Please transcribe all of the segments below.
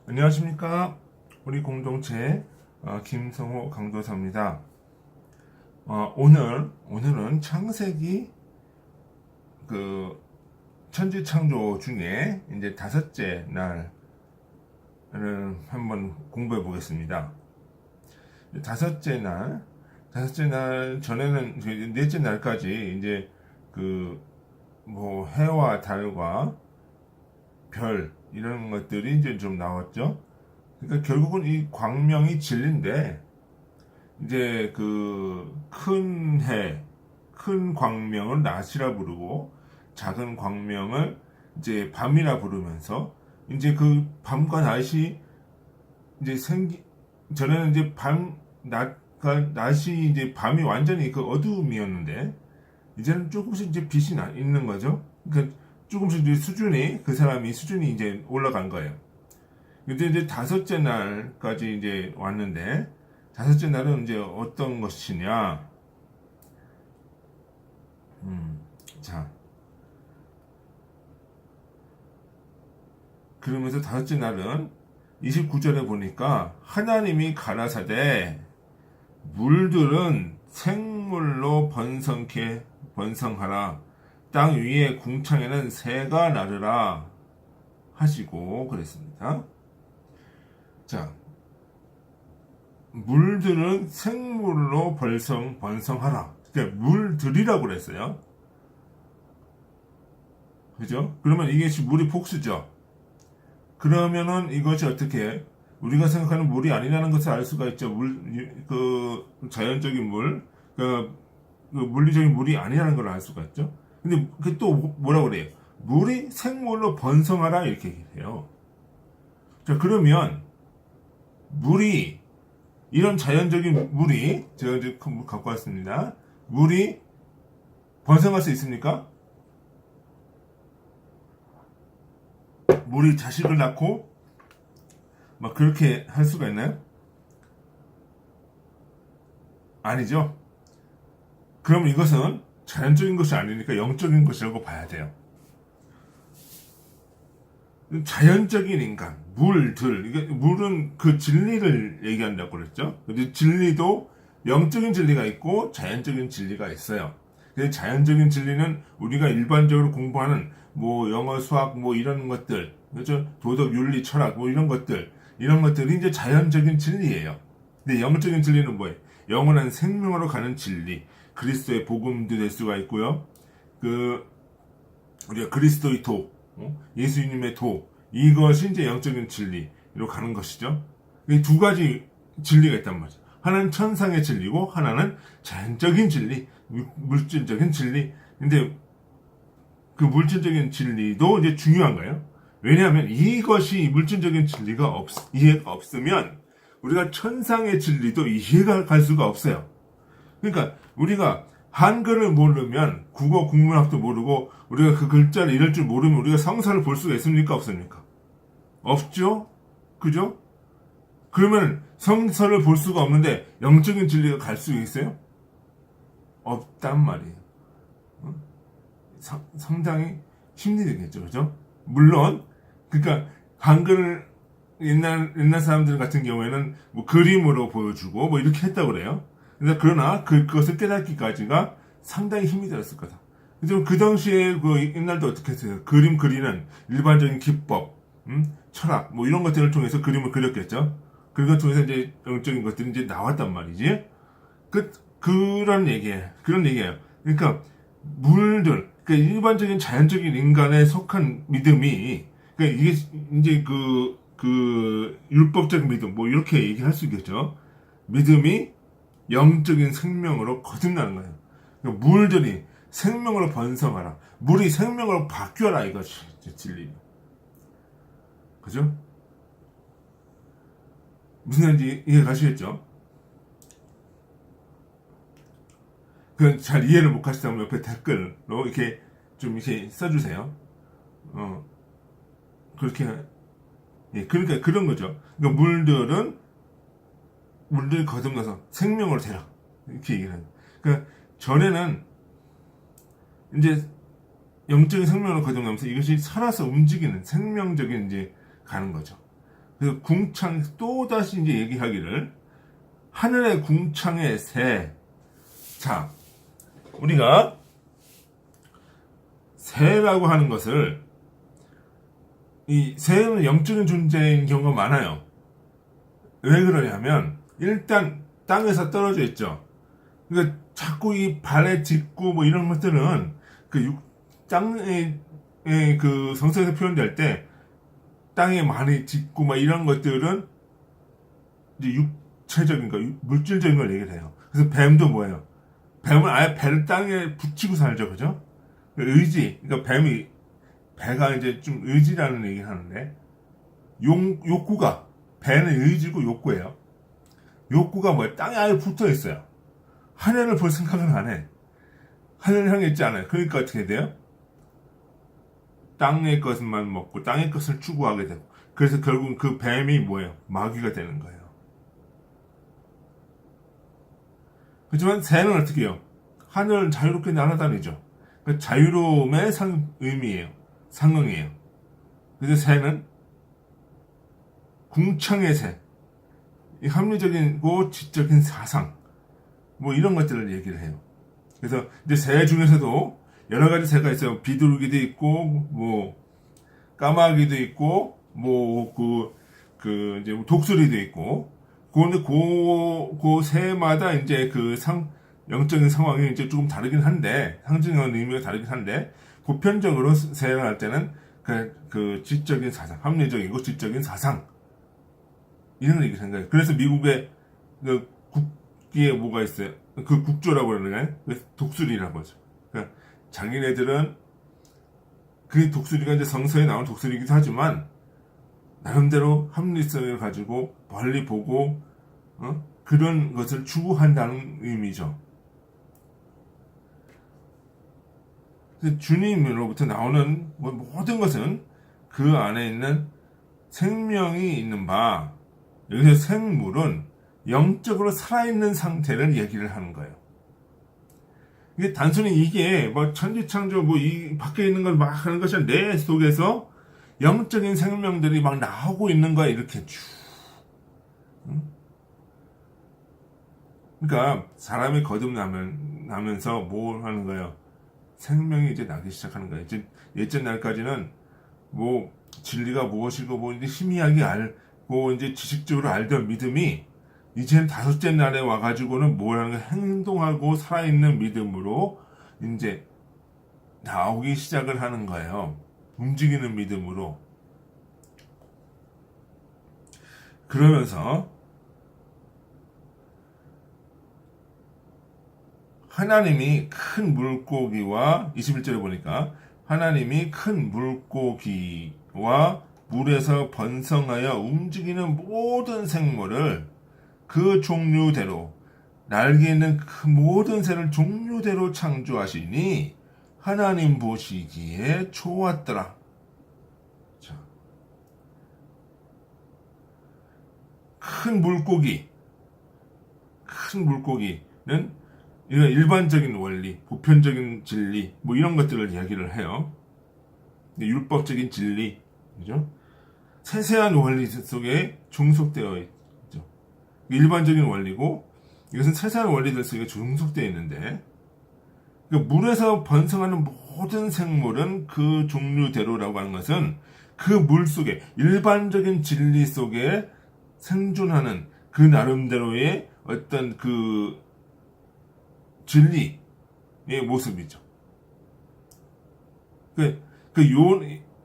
안녕하십니까. 우리 공동체 김성호 강도사입니다. 오늘은 창세기 그 천지창조 중에 이제 다섯째 날을 한번 공부해 보겠습니다. 다섯째 날 전에는 넷째 날까지 이제 해와 달과 별 이런 것들이 이제 좀 나왔죠. 그러니까 결국은 이 광명이 진리인데 이제 큰 광명을 낮이라 부르고 작은 광명을 이제 밤이라 부르면서 이제 그 밤과 낮이 이제 전에는 이제 낮이 이제 밤이 완전히 그 어두움이었는데 이제는 조금씩 이제 빛이 있는 거죠. 그러니까 조금씩 이제 그 사람이 수준이 이제 올라간 거예요. 근데 이제 다섯째 날까지 이제 왔는데, 다섯째 날은 이제 어떤 것이냐. 자. 그러면서 다섯째 날은 29절에 보니까 하나님이 가라사대 물들은 생물로 번성하라. 땅 위에 궁창에는 새가 나르라 하시고 그랬습니다. 자, 물들은 생물로 번성하라. 그러니까 물들이라고 그랬어요. 그죠? 그러면 이게 물이 복수죠. 그러면은 이것이 어떻게 우리가 생각하는 물이 아니라는 것을 알 수가 있죠. 자연적인 물리적인 물이 아니라는 걸 알 수가 있죠. 근데 그게 또 뭐라고 그래요? 물이 생물로 번성하라 이렇게 얘기해요. 자, 그러면 이런 자연적인 물이 제가 이제 갖고 왔습니다. 물이 번성할 수 있습니까? 물이 자식을 낳고 막 그렇게 할 수가 있나요? 아니죠. 그럼 이것은 자연적인 것이 아니니까 영적인 것이라고 봐야 돼요. 자연적인 인간, 물은 그 진리를 얘기한다고 그랬죠. 근데 진리도 영적인 진리가 있고 자연적인 진리가 있어요. 근데 자연적인 진리는 우리가 일반적으로 공부하는 영어, 수학, 이런 것들, 그렇죠? 도덕, 윤리, 철학, 이런 것들이 이제 자연적인 진리예요. 근데 영적인 진리는 뭐예요? 영원한 생명으로 가는 진리. 그리스도의 복음도 될 수가 있고요. 우리가 그리스도의 예수님의 이것이 이제 영적인 진리로 가는 것이죠. 이 두 가지 진리가 있단 말이죠. 하나는 천상의 진리고, 하나는 자연적인 진리, 물질적인 진리. 근데 그 물질적인 진리도 이제 중요한 거예요. 왜냐하면 이것이 물질적인 이해가 없으면 우리가 천상의 진리도 이해가 갈 수가 없어요. 그러니까 우리가 한글을 모르면 국어 국문학도 모르고 우리가 그 글자를 읽을 줄 모르면 우리가 성사를 볼 수가 있습니까? 없습니까? 없죠? 그죠? 그러면 성서를 볼 수가 없는데 영적인 진리가 갈 수 있어요? 없단 말이에요. 상당히 힘이 되겠죠. 그죠? 물론 그러니까 한글 옛날 사람들 같은 경우에는 그림으로 보여주고 이렇게 했다고 그래요. 그러나 그것을 깨닫기까지가 상당히 힘이 들었을 거다. 그 당시에 옛날도 어떻게 했어요? 그림 그리는 일반적인 기법, 철학, 이런 것들을 통해서 그림을 그렸겠죠? 그걸 통해서 이제 영적인 것들이 이제 나왔단 말이지. 그런 얘기예요. 그러니까 그러니까 일반적인 자연적인 인간에 속한 믿음이, 그러니까 이게 이제 율법적 믿음, 이렇게 얘기할 수 있겠죠. 믿음이 영적인 생명으로 거듭나는 거예요. 그러니까 물들이 생명으로 번성하라. 물이 생명으로 바뀌어라. 이것이 진리. 그죠? 무슨 말인지 이해 가시겠죠? 잘 이해를 못 하시다면 옆에 댓글로 이렇게 좀 이렇게 써주세요. 그러니까 그런 거죠. 그러니까 물들이 거듭나서 생명으로 되라. 이렇게 얘기를 해요. 그러니까 전에는 이제 영적인 생명으로 거듭나면서 이것이 살아서 움직이는 생명적인 이제 가는 거죠. 그래서 궁창 또다시 이제 얘기하기를 하늘의 궁창의 새. 자, 우리가 새라고 하는 것을 이 새는 영적인 존재인 경우가 많아요. 왜 그러냐면 일단 땅에서 떨어져 있죠. 그러니까 자꾸 이 발에 짚고 뭐 이런 것들은 그 땅의 그 성서에서 표현될 때 땅에 많이 짚고 막 이런 것들은 이제 육체적인 거, 물질적인 걸 얘기를 해요. 그래서 뱀도 뭐예요? 뱀은 아예 배를 땅에 붙이고 살죠, 그죠? 의지, 그러니까 배가 이제 좀 의지라는 얘기를 하는데, 욕구가, 배는 의지고 욕구예요. 욕구가 뭐예요? 땅에 아예 붙어 있어요. 하늘을 볼 생각은 안 해. 하늘을 향해 있지 않아요. 그러니까 어떻게 돼요? 땅의 것만 먹고 땅의 것을 추구하게 되고, 그래서 결국 그 뱀이 뭐예요? 마귀가 되는 거예요. 그렇지만 새는 어떻게 해요? 하늘을 자유롭게 날아다니죠. 그 자유로움의 의미예요. 상응이에요. 그래서 새는 궁창의 새, 합리적이고 지적인 사상, 뭐 이런 것들을 얘기를 해요. 그래서 이제 새 중에서도 여러 가지 새가 있어요. 비둘기도 있고, 뭐 까마귀도 있고, 뭐 이제 독수리도 있고. 그런데 그 새마다 이제 영적인 상황이 이제 조금 다르긴 한데, 상징하는 의미가 다르긴 한데, 보편적으로 새를 할 때는 그 지적인 사상, 합리적이고 지적인 사상, 이런 얘기 생각해요. 그래서 미국의 그 국기에 뭐가 있어요? 그 국조라고 그러나요? 독수리라고 하죠. 그러니까 자기네들은 그 독수리가 이제 성서에 나온 독수리이기도 하지만, 나름대로 합리성을 가지고 멀리 보고 그런 것을 추구한다는 의미죠. 주님으로부터 나오는 모든 것은 그 안에 있는 생명이 있는 바, 여기서 생물은 영적으로 살아있는 상태를 얘기를 하는 거예요. 이게 단순히 이게 뭐 천지창조 이 밖에 있는 걸 막 하는 것이 아니라 내 속에서 영적인 생명들이 막 나오고 있는 거야, 이렇게 쭉. 그러니까 사람이 거듭나면서 뭘 하는 거예요? 생명이 이제 나기 시작하는 거예요. 이제 예전 날까지는 뭐 진리가 무엇이고 뭐 이제 희미하게 알고 이제 지식적으로 알던 믿음이 이제는 다섯째 날에 와가지고는 뭘 하는 거예요? 행동하고 살아있는 믿음으로 이제 나오기 시작을 하는 거예요. 움직이는 믿음으로. 그러면서 하나님이 큰 물고기와 21절에 보니까 하나님이 큰 물고기와 물에서 번성하여 움직이는 모든 생물을 그 종류대로, 날개 있는 그 모든 새를 종류대로 창조하시니 하나님 보시기에 좋았더라. 자, 큰 물고기는 이런 일반적인 원리, 보편적인 진리, 뭐 이런 것들을 이야기를 해요. 율법적인 진리, 그죠? 세세한 원리 속에 종속되어 있죠. 일반적인 원리고, 이것은 세세한 원리들 속에 종속되어 있는데, 물에서 번성하는 모든 생물은 그 종류대로라고 하는 것은 그 물 속에, 일반적인 진리 속에 생존하는 그 나름대로의 어떤 그 진리의 모습이죠.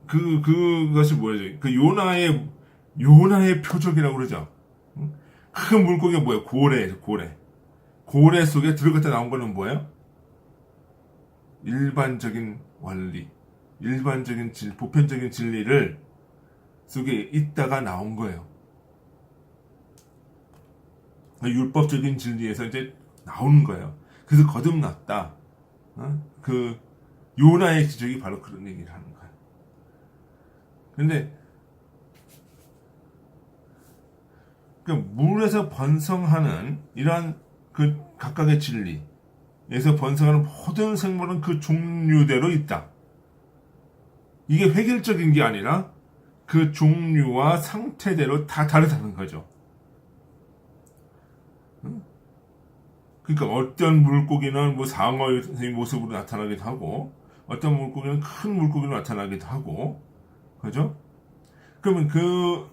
그것이 뭐예요? 요나의 표적이라고 그러죠. 큰 물고기가 뭐예요? 고래 속에 들어갔다 나온 거는 뭐예요? 일반적인 원리, 보편적인 진리를 속에 있다가 나온 거예요. 율법적인 진리에서 이제 나오는 거예요. 그래서 거듭났다. 그 요나의 기적이 바로 그런 얘기를 하는 거예요. 근데 물에서 번성하는 이러한 그 각각의 진리에서 번성하는 모든 생물은 그 종류대로 있다. 이게 획일적인 게 아니라 그 종류와 상태대로 다 다르다는 거죠. 그러니까 어떤 물고기는 뭐 상어의 모습으로 나타나기도 하고, 어떤 물고기는 큰 물고기로 나타나기도 하고, 그죠? 그러면 그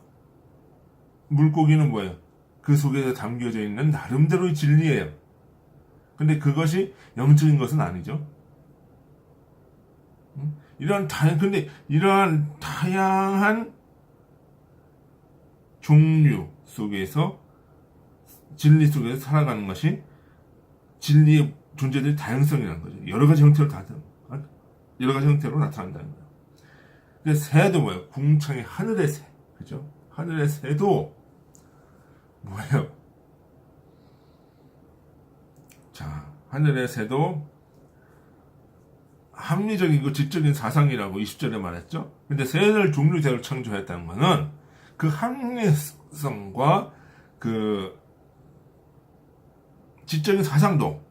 물고기는 뭐예요? 그 속에 담겨져 있는 나름대로의 진리예요. 근데 그것이 영적인 것은 아니죠. 근데 이러한 다양한 종류 속에서, 진리 속에서 살아가는 것이 진리의 존재들의 다양성이라는 거죠. 여러 가지 형태로 나타난다는 거예요. 근데 새도 뭐예요? 궁창의 하늘의 새. 그죠? 하늘의 새도 뭐예요? 자, 하늘의 새도 합리적이고 지적인 사상이라고 20절에 말했죠? 근데 새를 종류대로 창조했다는 것은 그 합리성과 그 지적인 사상도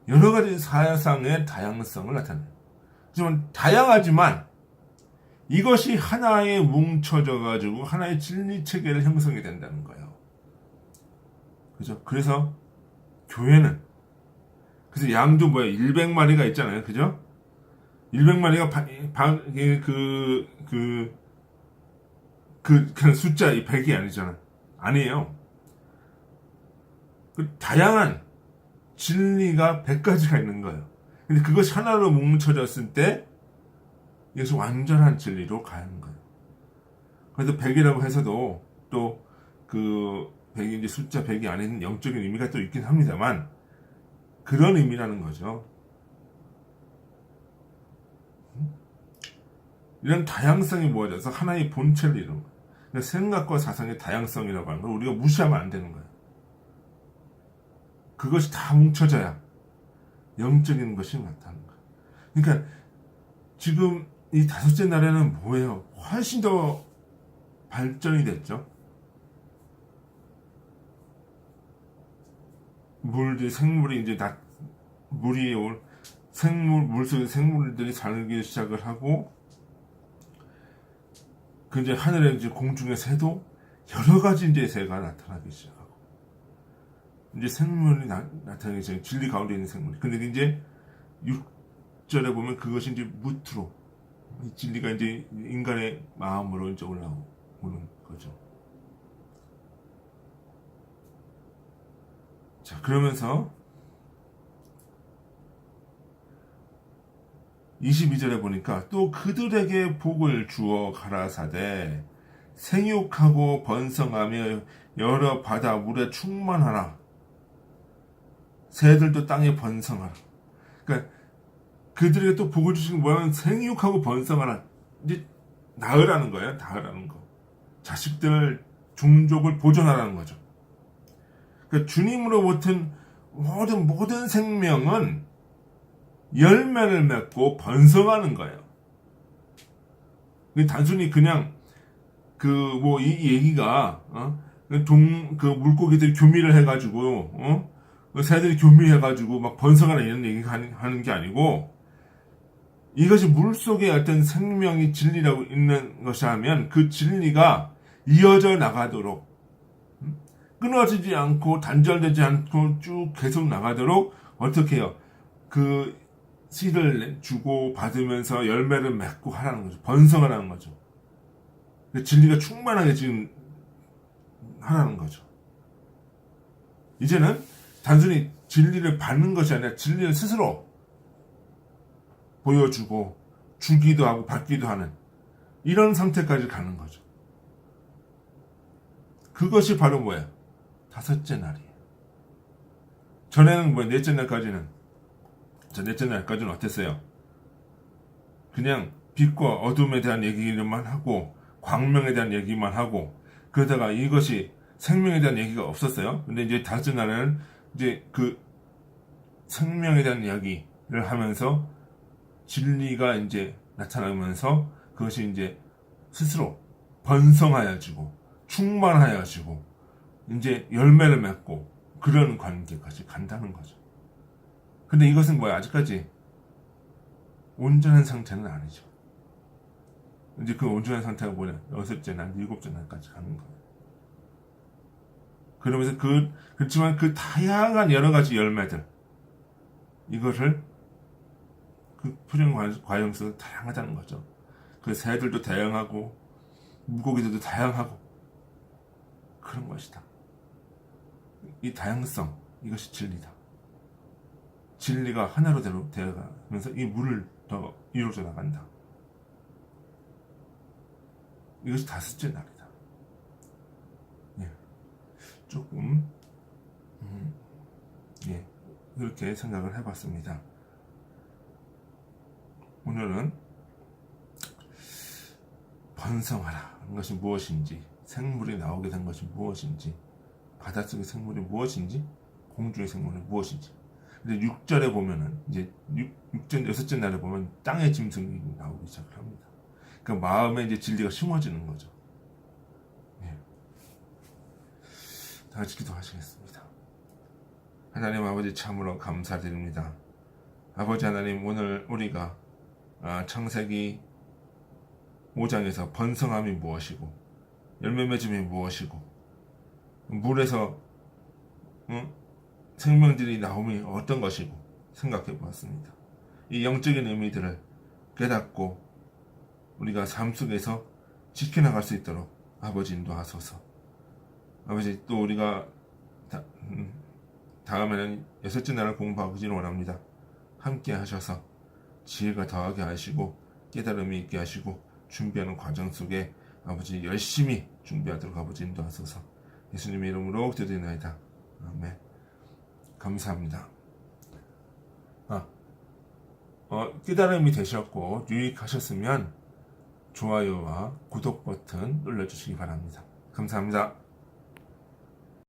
여러 가지 사상의 다양성을 나타내요. 하지만 다양하지만 이것이 하나에 뭉쳐져 가지고 하나의 진리 체계를 형성이 된다는 거예요. 그죠? 그래서 교회는, 그래서 양도 뭐야? 100마리가 있잖아요. 그죠? 100마리가 그냥 숫자 100이 아니잖아. 아니에요. 그 다양한 진리가 100가지가 있는 거예요. 근데 그것이 하나로 뭉쳐졌을 때 이것이 완전한 진리로 가는 거예요. 그래서 100이라고 해서도 또 그 100이 이제 숫자 100이 안에는 영적인 의미가 또 있긴 합니다만 그런 의미라는 거죠. 이런 다양성이 모아져서 하나의 본체를 이루는 거예요. 그러니까 생각과 사상의 다양성이라고 하는 걸 우리가 무시하면 안 되는 거예요. 그것이 다 뭉쳐져야 영적인 것이 나타나는 거예요. 그러니까 지금 이 다섯째 날에는 뭐예요? 훨씬 더 발전이 됐죠. 생물이 이제 물속에 생물들이 살기 시작을 하고, 그 이제 하늘에 이제 공중의 새도 여러 가지 이제 새가 나타나기 시작하고, 이제 생물이 나타나기 시작, 진리 가운데 있는 생물. 근데 이제 6절에 보면 그것이 이제 무트로, 이 진리가 이제 인간의 마음으로 이제 올라오는 거죠. 자, 그러면서 22절에 보니까 또 그들에게 복을 주어 가라사대 생육하고 번성하며 여러 바다 물에 충만하라. 새들도 땅에 번성하라. 그러니까 그들에게 또 복을 주시는 뭐냐면 생육하고 번성하라. 이제 낳으라는 거예요. 낳으라는 거. 자식들, 종족을 보존하라는 거죠. 그러니까 주님으로부터 모든 생명은 열매를 맺고 번성하는 거예요. 단순히 그냥 이 얘기가 그 물고기들이 교미를 해가지고 새들이 교미해가지고 막 번성하는 이런 얘기 하는 게 아니고, 이것이 물 속에 어떤 생명이 진리라고 있는 것이 하면 그 진리가 이어져 나가도록, 끊어지지 않고 단절되지 않고 쭉 계속 나가도록 어떻게 해요? 그 씨를 주고 받으면서 열매를 맺고 하라는 거죠. 번성을 하는 거죠. 진리가 충만하게 지금 하라는 거죠. 이제는 단순히 진리를 받는 것이 아니라 진리를 스스로 보여주고 주기도 하고 받기도 하는 이런 상태까지 가는 거죠. 그것이 바로 뭐예요? 다섯째 날이에요. 전에는 넷째 날까지는 어땠어요? 그냥 빛과 어둠에 대한 얘기만 하고 광명에 대한 얘기만 하고 그러다가 이것이 생명에 대한 얘기가 없었어요. 근데 이제 다섯째 날에는 이제 그 생명에 대한 이야기를 하면서 진리가 이제 나타나면서 그것이 이제 스스로 번성하여지고 충만하여지고 이제 열매를 맺고 그런 관계까지 간다는 거죠. 근데 이것은 아직까지 온전한 상태는 아니죠. 이제 그 온전한 상태가 뭐냐? 6째 날, 7째 날까지 가는 거예요. 그러면서 그렇지만 그 다양한 여러 가지 열매들, 이것을 그 표정 과정에서 다양하다는 거죠. 그 새들도 다양하고, 물고기들도 다양하고, 그런 것이다. 이 다양성, 이것이 진리다. 진리가 하나로 되어가면서 이 물을 더 이루어져 나간다. 이것이 5째 날이다. 예. 조금 예, 그렇게 생각을 해봤습니다. 오늘은 번성하라 하는 것이 무엇인지, 생물이 나오게 된 것이 무엇인지, 바닷속의 생물이 무엇인지, 공중의 생물이 무엇인지. 근데 6절에 보면은 이제 6째 날에 보면 땅의 짐승이 나오기 시작을 합니다. 그 마음에 이제 진리가 심어지는 거죠. 예. 다 같이 기도하시겠습니다. 하나님 아버지 참으로 감사드립니다. 아버지 하나님, 오늘 우리가 창세기 5장에서 번성함이 무엇이고 열매 맺음이 무엇이고 물에서 생명들이 나옴이 어떤 것이고 생각해 보았습니다. 이 영적인 의미들을 깨닫고 우리가 삶 속에서 지켜나갈 수 있도록 아버지 인도하소서. 아버지, 또 우리가 다음에는 6째 날을 공부하기를 원합니다. 함께 하셔서 지혜가 더하게 하시고 깨달음이 있게 하시고 준비하는 과정 속에 아버지 열심히 준비하도록 아버지 인도하소서. 예수님의 이름으로 기도드리나이다. 아멘. 감사합니다. 깨달음이 되셨고 유익하셨으면 좋아요와 구독 버튼 눌러주시기 바랍니다. 감사합니다.